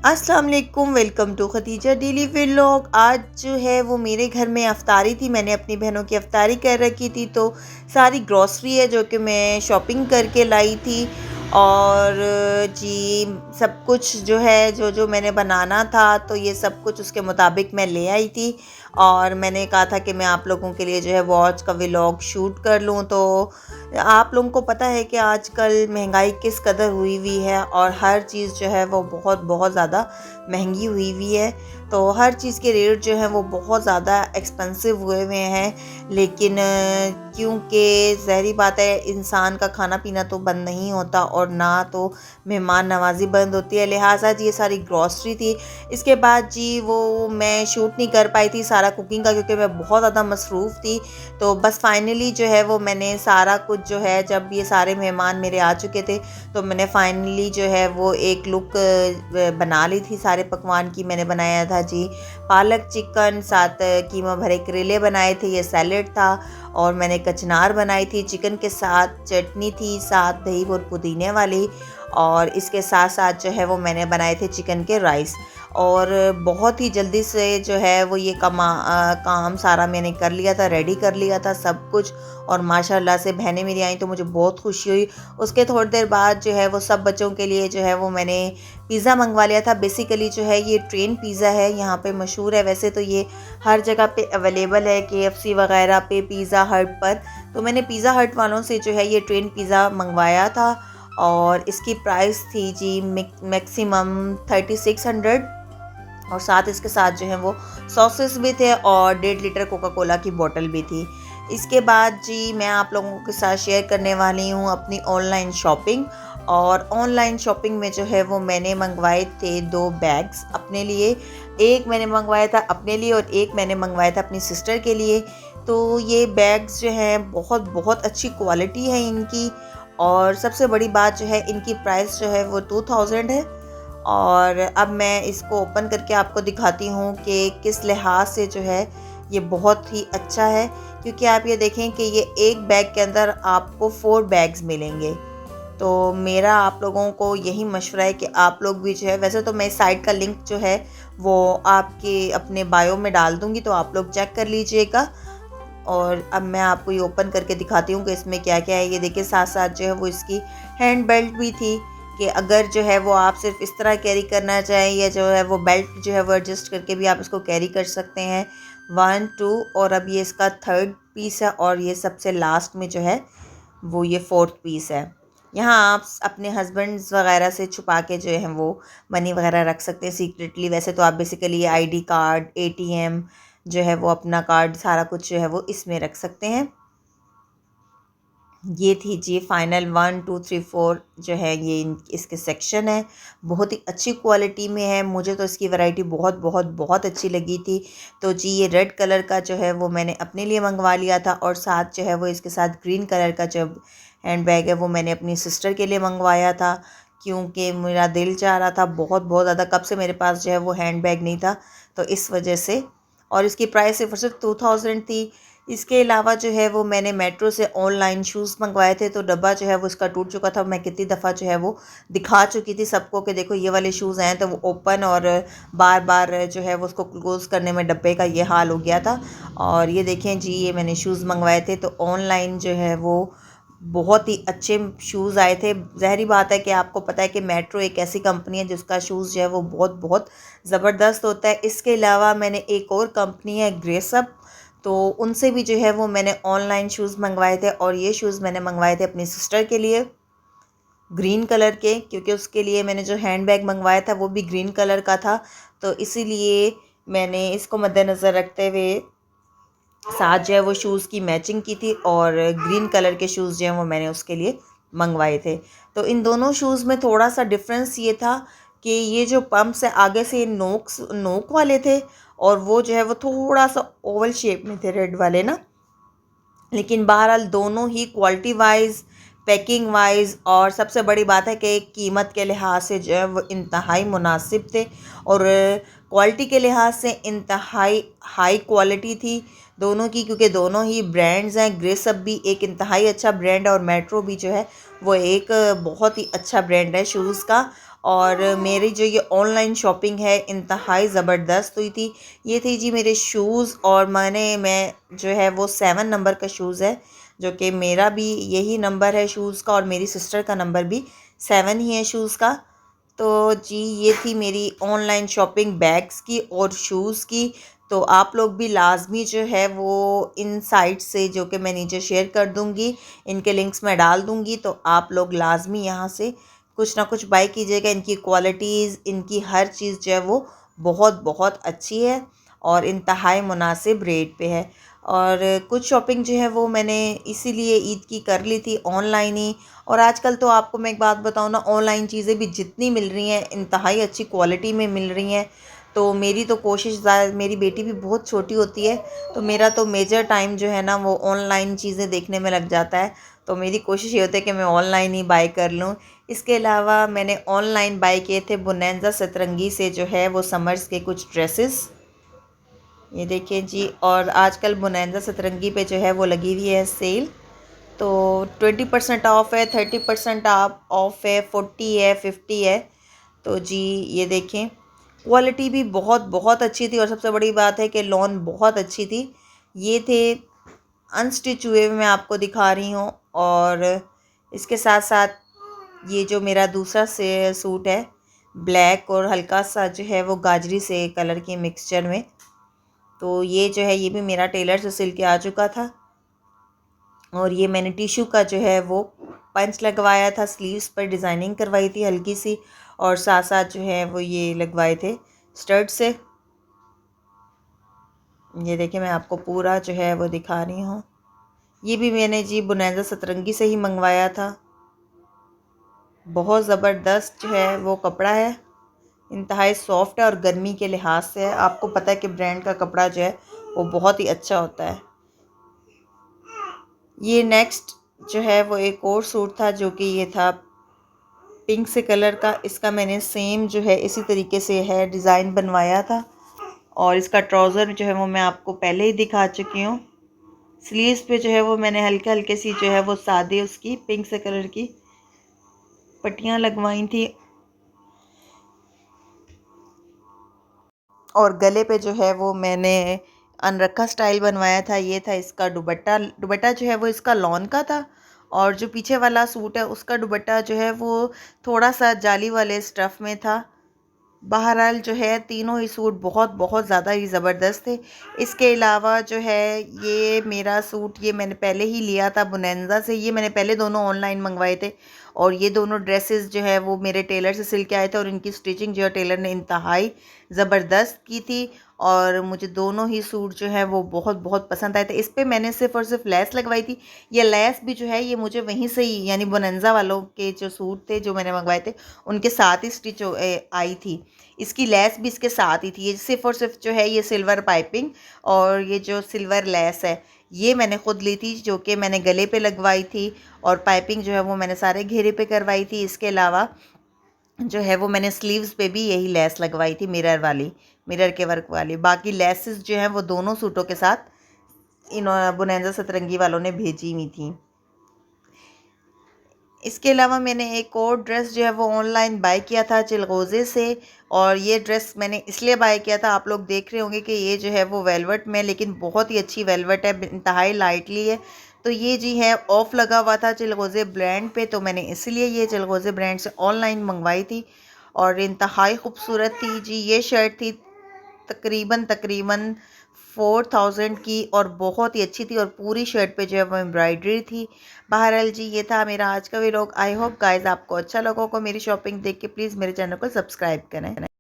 अस्सलाम वालेकुम, welcome to Khadija daily vlog. आज जो है वो मेरे घर में अफ्तारी थी। मैंने अपनी बहनों की अफ्तारी कर रखी थी, तो सारी ग्रॉसरी है जो कि मैं शॉपिंग करके लाई थी। और जी सब कुछ जो है जो जो मैंने बनाना था, तो ये सब कुछ उसके मुताबिक मैं ले आई थी। और मैंने कहा था कि मैं आप लोगों के लिए जो है वो आज का व्लॉग शूट कर लूँ। तो आप लोगों को पता है कि आजकल महंगाई किस कदर हुई है और हर चीज़ जो है वो बहुत बहुत ज़्यादा महंगी हुई है। तो हर चीज़ के रेट जो हैं वो बहुत ज़्यादा एक्सपेंसिव हुए हैं। लेकिन क्योंकि ज़ाहिर बात है, इंसान का खाना पीना तो बंद नहीं होता और ना तो मेहमान नवाजी बंद होती है। लिहाजा जी ये सारी ग्रॉसरी थी। इसके बाद जी वो मैं शूट नहीं कर पाई थी सारा कुकिंग का, क्योंकि मैं बहुत ज़्यादा मसरूफ़ थी। तो बस फाइनली जो है वो मैंने सारा कुछ जो है, जब ये सारे मेहमान मेरे आ चुके थे, तो मैंने फाइनली जो है वो एक लुक बना ली थी सारे पकवान की। मैंने बनाया था जी पालक चिकन, साथ कीमा भरे करेले बनाए थे, ये सैलेड था। और मैंने कचनार बनाई थी चिकन के साथ, चटनी थी साथ दही और पुदीने वाली। और इसके साथ साथ जो है वो मैंने बनाए थे चिकन के राइस। और बहुत ही जल्दी से जो है वो ये काम सारा मैंने कर लिया था, रेडी कर लिया था सब कुछ। और माशाल्लाह से बहनें मेरी आई तो मुझे बहुत खुशी हुई। उसके थोड़ी देर बाद जो है वो सब बच्चों के लिए जो है वो मैंने पिज़्ज़ा मंगवा लिया था। बेसिकली जो है ये ट्रेन पिज़्ज़ा है, यहाँ पे मशहूर है। वैसे तो ये हर जगह पे अवेलेबल है, KFC वगैरह पे, पिज़्ज़ा हट पर। तो मैंने पिज़्ज़ा हट वालों से जो है ये ट्रेन पिज़्ज़ा मंगवाया था। और इसकी प्राइस थी जी मैक्सिमम 3600। और साथ इसके साथ जो है वो सॉसेस भी थे और 1.5 लीटर कोका कोला की बोतल भी थी। इसके बाद जी मैं आप लोगों के साथ शेयर करने वाली हूँ अपनी ऑनलाइन शॉपिंग। और ऑनलाइन शॉपिंग में जो है वो मैंने मंगवाए थे 2 बैग्स अपने लिए। एक मैंने मंगवाया था अपने लिए और एक मैंने मंगवाया था अपनी सिस्टर के लिए। तो ये बैग्स जो हैं बहुत बहुत अच्छी क्वालिटी है इनकी। और सबसे बड़ी बात जो है, इनकी प्राइस जो है वो 2000 है। और अब मैं इसको ओपन करके आपको दिखाती हूँ कि किस लिहाज से जो है ये बहुत ही अच्छा है। क्योंकि आप ये देखें कि ये एक बैग के अंदर आपको 4 बैग्स मिलेंगे। तो मेरा आप लोगों को यही मशवरा है कि आप लोग भी जो है, वैसे तो मैं इस साइट का लिंक जो है वो आपके अपने बायो में डाल दूँगी, तो आप लोग चेक कर लीजिएगा। और अब मैं आपको ये ओपन करके दिखाती हूँ कि इसमें क्या क्या है। ये देखिए साथ साथ जो है वो इसकी हैंड बेल्ट भी थी, कि अगर जो है वो आप सिर्फ इस तरह कैरी करना चाहें, या जो है वो बेल्ट जो है वो एडजस्ट करके भी आप इसको कैरी कर सकते हैं। 1 2 और अब ये इसका 3rd पीस है। और ये सबसे लास्ट में जो है वो ये 4th पीस है। यहाँ आप अपने हस्बैंड्स वगैरह से छुपा के जो है वो मनी वगैरह रख सकते हैं सीक्रेटली। वैसे तो आप बेसिकली ID कार्ड, ATM जो है वो अपना कार्ड, सारा कुछ जो है वो इसमें रख सकते हैं। ये थी जी फाइनल 1 2 3 4 जो है ये इसके सेक्शन है। बहुत ही अच्छी क्वालिटी में है। मुझे तो इसकी वैरायटी बहुत बहुत बहुत अच्छी लगी थी। तो जी ये रेड कलर का जो है वो मैंने अपने लिए मंगवा लिया था। और साथ जो है वो इसके साथ ग्रीन कलर का जो हैंड बैग है वो मैंने अपनी सिस्टर के लिए मंगवाया था, क्योंकि मेरा दिल चाह रहा था बहुत बहुत ज़्यादा, कब से मेरे पास जो है वो हैंड बैग नहीं था, तो इस वजह से। और इसकी प्राइस सिर्फ 2000 थी। इसके अलावा जो है वो मैंने मेट्रो से ऑनलाइन शूज़ मंगवाए थे। तो डब्बा जो है वो इसका टूट चुका था। मैं कितनी दफ़ा जो है वो दिखा चुकी थी सबको कि देखो ये वाले शूज़ हैं, तो वो ओपन और बार बार जो है वो उसको क्लोज़ करने में डब्बे का ये हाल हो गया था। और ये देखें जी ये मैंने शूज़ मंगवाए थे। तो ऑनलाइन जो है वो बहुत ही अच्छे शूज़ आए थे। ज़ाहिर बात है कि आपको पता है कि मेट्रो एक ऐसी कंपनी है जिसका शूज़ जो है वो बहुत बहुत ज़बरदस्त होता है। इसके अलावा मैंने एक और कंपनी है ग्रेसअप, तो उनसे भी जो है वो मैंने ऑनलाइन शूज़ मंगवाए थे। और ये शूज़ मैंने मंगवाए थे अपनी सिस्टर के लिए ग्रीन कलर के, क्योंकि उसके लिए मैंने जो हैंड बैग मंगवाया था वो भी ग्रीन कलर का था। तो इसीलिए मैंने इसको मद्देनज़र रखते हुए साथ जो है वो शूज़ की मैचिंग की थी। और ग्रीन कलर के शूज़ जो हैं वो मैंने उसके लिए मंगवाए थे। तो इन दोनों शूज़ में थोड़ा सा डिफरेंस ये था कि ये जो पम्प्स है आगे से नोक वाले थे, और वो जो है वो थोड़ा सा ओवल शेप में थे, रेड वाले ना। लेकिन बहरहाल दोनों ही क्वालिटी वाइज, पैकिंग वाइज, और सबसे बड़ी बात है कि कीमत के लिहाज से जो है वो इंतहाई मुनासिब थे। और क्वालिटी के लिहाज से इंतहाई हाई क्वालिटी थी दोनों की, क्योंकि दोनों ही ब्रांड्स हैं। ग्रेसअप भी एक इंतहाई अच्छा ब्रांड है और मेट्रो भी जो है वो एक बहुत ही अच्छा ब्रांड है शूज़ का। और मेरी जो ये ऑनलाइन शॉपिंग है इंतहाई ज़बरदस्त हुई थी। ये थी जी मेरे शूज़, और मैं जो है वो 7 नंबर का शूज़ है, जो कि मेरा भी यही नंबर है शूज़ का, और मेरी सिस्टर का नंबर भी 7 ही है शूज़ का। तो जी ये थी मेरी ऑनलाइन शॉपिंग बैग्स की और शूज़ की। तो आप लोग भी लाजमी जो है वो इन साइट से, जो कि मैं नीचे शेयर कर दूँगी, इनके लिंक्स मैं डाल दूँगी, तो आप लोग लाजमी यहाँ से कुछ ना कुछ बाय कीजिएगा। इनकी क्वालिटीज़, इनकी हर चीज़ जो है वो बहुत बहुत अच्छी है और इंतहाई मुनासिब रेट पे है। और कुछ शॉपिंग जो है वो मैंने इसीलिए ईद की कर ली थी ऑनलाइन ही। और आजकल तो आपको मैं एक बात बताऊँ ना, ऑनलाइन चीज़ें भी जितनी मिल रही हैं इंतहाई अच्छी क्वालिटी में मिल रही हैं। तो मेरी तो कोशिश मेरी बेटी भी बहुत छोटी होती है, तो मेरा तो मेजर टाइम जो है ना वो ऑनलाइन चीज़ें देखने में लग जाता है। तो मेरी कोशिश ये होती है कि मैं ऑनलाइन ही बाय कर लूँ। इसके अलावा मैंने ऑनलाइन बाय किए थे बोनैंज़ा सतरंगी से जो है वो समर्स के कुछ ड्रेसेस, ये देखिए जी। और आजकल बोनैंज़ा सतरंगी पे जो है वो लगी हुई है सेल, तो 20% ऑफ है, 30% आप ऑफ है, 40 है, 50 है। तो जी ये देखें, क्वालिटी भी बहुत बहुत अच्छी थी, और सबसे बड़ी बात है कि लॉन बहुत अच्छी थी। ये थे अनस्टिच हुए हुए, मैं आपको दिखा रही हूँ। और इसके साथ साथ ये जो मेरा दूसरा से सूट है, ब्लैक और हल्का सा जो है वो गाजरी से कलर के मिक्सचर में, तो ये जो है ये भी मेरा टेलर से सिल के आ चुका था। और ये मैंने टिशू का जो है वो पंच लगवाया था, स्लीव्स पर डिज़ाइनिंग करवाई थी हल्की सी, और साथ साथ जो है वो ये लगवाए थे स्टड से। ये देखिए मैं आपको पूरा जो है वो दिखा रही हूँ। ये भी मैंने जी बुनैज़ा सतरंगी से ही मंगवाया था। बहुत ज़बरदस्त जो है वो कपड़ा है, इंतहाई सॉफ्ट है और गर्मी के लिहाज से है। आपको पता है कि ब्रांड का कपड़ा जो है वो बहुत ही अच्छा होता है। ये नेक्स्ट जो है वो एक और सूट था, जो कि ये था पिंक से कलर का। इसका मैंने सेम जो है इसी तरीके से है डिज़ाइन बनवाया था, और इसका ट्राउज़र जो है वो मैं आपको पहले ही दिखा चुकी हूँ। स्लीव्स पे जो है वो मैंने हल्के हल्के सी जो है वो सादे उसकी पिंक से कलर की पट्टियाँ लगवाई थी, और गले पे जो है वो मैंने अनरखा स्टाइल बनवाया था। ये था इसका दुपट्टा। दुपट्टा जो है वो इसका लॉन का था, और जो पीछे वाला सूट है उसका दुपट्टा जो है वो थोड़ा सा जाली वाले स्टफ़ में था। बहरहाल जो है तीनों ही सूट बहुत बहुत ज़्यादा ही ज़बरदस्त थे। इसके अलावा जो है ये मेरा सूट, ये मैंने पहले ही लिया था बोनैंज़ा से। ये मैंने पहले दोनों ऑनलाइन मंगवाए थे, और ये दोनों ड्रेसेस जो है वो मेरे टेलर से सिल के आए थे, और इनकी स्टिचिंग जो है टेलर ने इंतहाई ज़बरदस्त की थी, और मुझे दोनों ही सूट जो है वो बहुत बहुत पसंद आए थे। इस पे मैंने सिर्फ़ और सिर्फ लेस लगवाई थी। ये लेस भी जो है ये मुझे वहीं से ही, यानी बोनैंज़ा वालों के जो सूट थे जो मैंने मंगवाए थे उनके साथ ही स्टिच आई थी। इसकी लेस भी इसके साथ ही थी। ये सिर्फ़ और सिर्फ जो है ये सिल्वर पाइपिंग और ये जो सिल्वर लेस है ये मैंने ख़ुद ली थी, जो कि मैंने गले पे लगवाई थी, और पाइपिंग जो है वो मैंने सारे घेरे पे करवाई थी। इसके अलावा जो है वो मैंने स्लीव्स पे भी यही लेस लगवाई थी, मिरर वाली, मिरर के वर्क वाली। बाकी लेसेस जो हैं वो दोनों सूटों के साथ इन बुनैंज़ा सतरंगी वालों ने भेजी हुई थी। इसके अलावा मैंने एक और ड्रेस जो है वो ऑनलाइन बाय किया था चिलगोज़े से, और ये ड्रेस मैंने इसलिए बाय किया था, आप लोग देख रहे होंगे कि ये जो है वो वेलवेट में, लेकिन बहुत ही अच्छी वेलवेट है, इंतहाई लाइटली है। तो ये जी है ऑफ़ लगा हुआ था चिलगोज़े ब्रांड पे, तो मैंने इसलिए ये चिलगोज़े ब्रांड से ऑनलाइन मंगवाई थी, और इंतहाई खूबसूरत थी जी। ये शर्ट थी तकरीबन तकरीबन 4000 की, और बहुत ही अच्छी थी, और पूरी शर्ट पे जो है वो एम्ब्रॉयडरी थी। बहरहाल जी ये था मेरा आज का व्लॉग। आई होप गाइस आपको अच्छा लगा होगा मेरी शॉपिंग देख के। प्लीज़ मेरे चैनल को सब्सक्राइब करें।